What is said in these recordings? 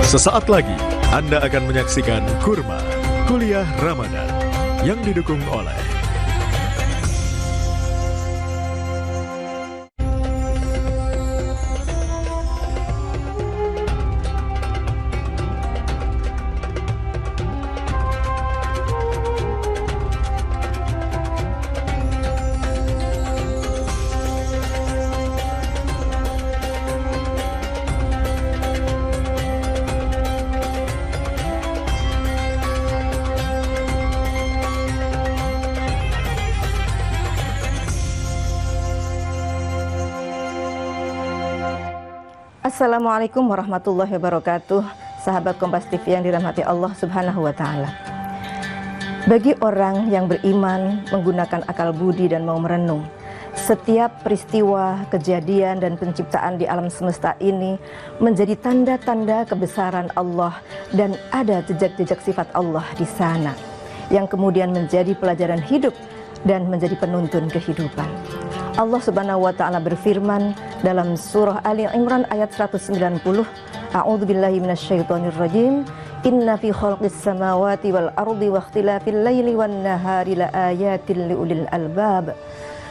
Sesaat lagi Anda akan menyaksikan Kurma Kuliah Ramadan yang didukung oleh Assalamualaikum warahmatullahi wabarakatuh. Sahabat Kompas TV yang dirahmati Allah Subhanahu wa Ta'ala. Bagi orang yang beriman, menggunakan akal budi dan mau merenung, setiap peristiwa, kejadian dan penciptaan di alam semesta ini menjadi tanda-tanda kebesaran Allah dan ada jejak-jejak sifat Allah di sana yang kemudian menjadi pelajaran hidup dan menjadi penuntun kehidupan. Allah Subhanahu wa Ta'ala berfirman dalam surah Ali Imran ayat 190, A'udzubillahi minasyaitonirrajim, Inna fi khalqis samawati wal ardi wa ikhtilafil laili wan nahari laayatil liulil albab.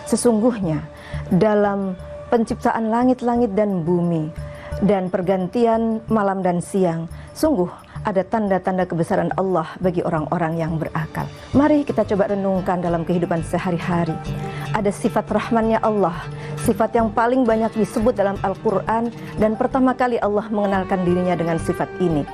Sesungguhnya dalam penciptaan langit-langit dan bumi dan pergantian malam dan siang, sungguh ada tanda-tanda kebesaran Allah bagi orang-orang yang berakal. Mari kita coba renungkan dalam kehidupan sehari-hari. Ada sifat rahmannya Allah, sifat yang paling banyak disebut dalam Al-Quran, dan pertama kali Allah mengenalkan dirinya dengan sifat ini.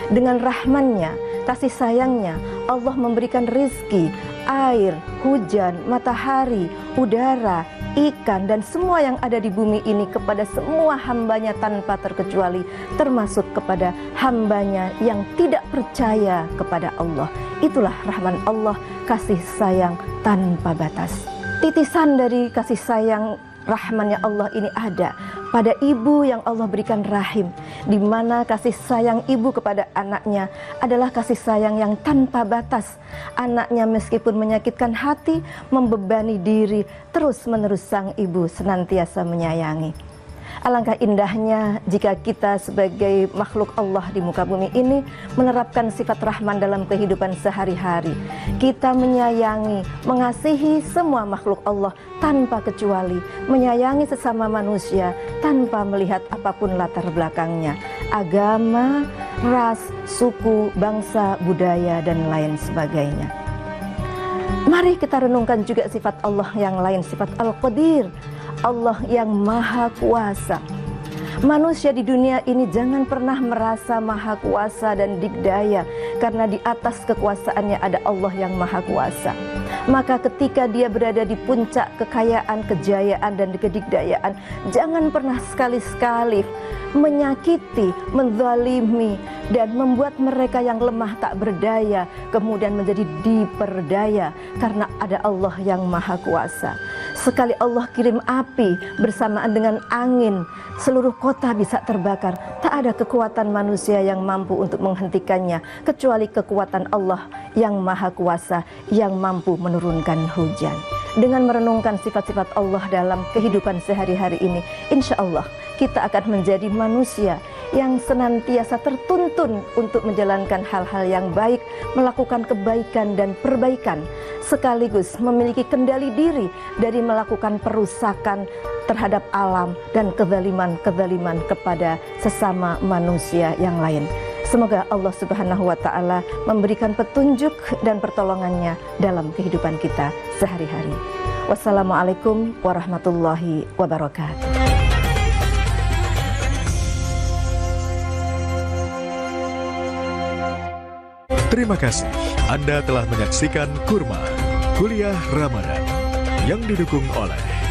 Dengan rahmannya, kasih sayangnya, Allah memberikan rizki, air, hujan, matahari, udara, ikan, dan semua yang ada di bumi ini kepada semua hambanya tanpa terkecuali, termasuk kepada hambanya yang tidak percaya kepada Allah. Itulah rahman Allah, kasih sayang tanpa batas. Titisan dari kasih sayang rahmannya Allah ini ada pada ibu yang Allah berikan rahim, di mana kasih sayang ibu kepada anaknya adalah kasih sayang yang tanpa batas. Anaknya meskipun menyakitkan hati, membebani diri, terus-menerus sang ibu senantiasa menyayangi. Alangkah indahnya jika kita sebagai makhluk Allah di muka bumi ini menerapkan sifat rahman dalam kehidupan sehari-hari. Kita menyayangi, mengasihi semua makhluk Allah tanpa kecuali, menyayangi sesama manusia tanpa melihat apapun latar belakangnya, agama, ras, suku, bangsa, budaya, dan lain sebagainya. Mari kita renungkan juga sifat Allah yang lain, sifat Al-Qadir, Allah yang maha kuasa. Manusia di dunia ini jangan pernah merasa maha kuasa dan dikdaya, karena di atas kekuasaannya ada Allah yang maha kuasa. Maka ketika dia berada di puncak kekayaan, kejayaan, dan kedikdayaan, jangan pernah sekali-sekali menyakiti, menzalimi, dan membuat mereka yang lemah tak berdaya kemudian menjadi diperdaya, karena ada Allah yang maha kuasa. Sekali Allah kirim api bersamaan dengan angin, seluruh kota bisa terbakar. Tak ada kekuatan manusia yang mampu untuk menghentikannya, kecuali kekuatan Allah yang maha kuasa, yang mampu menurunkan hujan. Dengan merenungkan sifat-sifat Allah dalam kehidupan sehari-hari ini, insya Allah kita akan menjadi manusia yang senantiasa tertuntun untuk menjalankan hal-hal yang baik, melakukan kebaikan dan perbaikan, sekaligus memiliki kendali diri dari melakukan perusakan terhadap alam dan kezaliman-kezaliman kepada sesama manusia yang lain. Semoga Allah Subhanahu wa Ta'ala memberikan petunjuk dan pertolongannya dalam kehidupan kita sehari-hari. Wassalamualaikum warahmatullahi wabarakatuh. Terima kasih Anda telah menyaksikan Kurma Kuliah Ramadan yang didukung oleh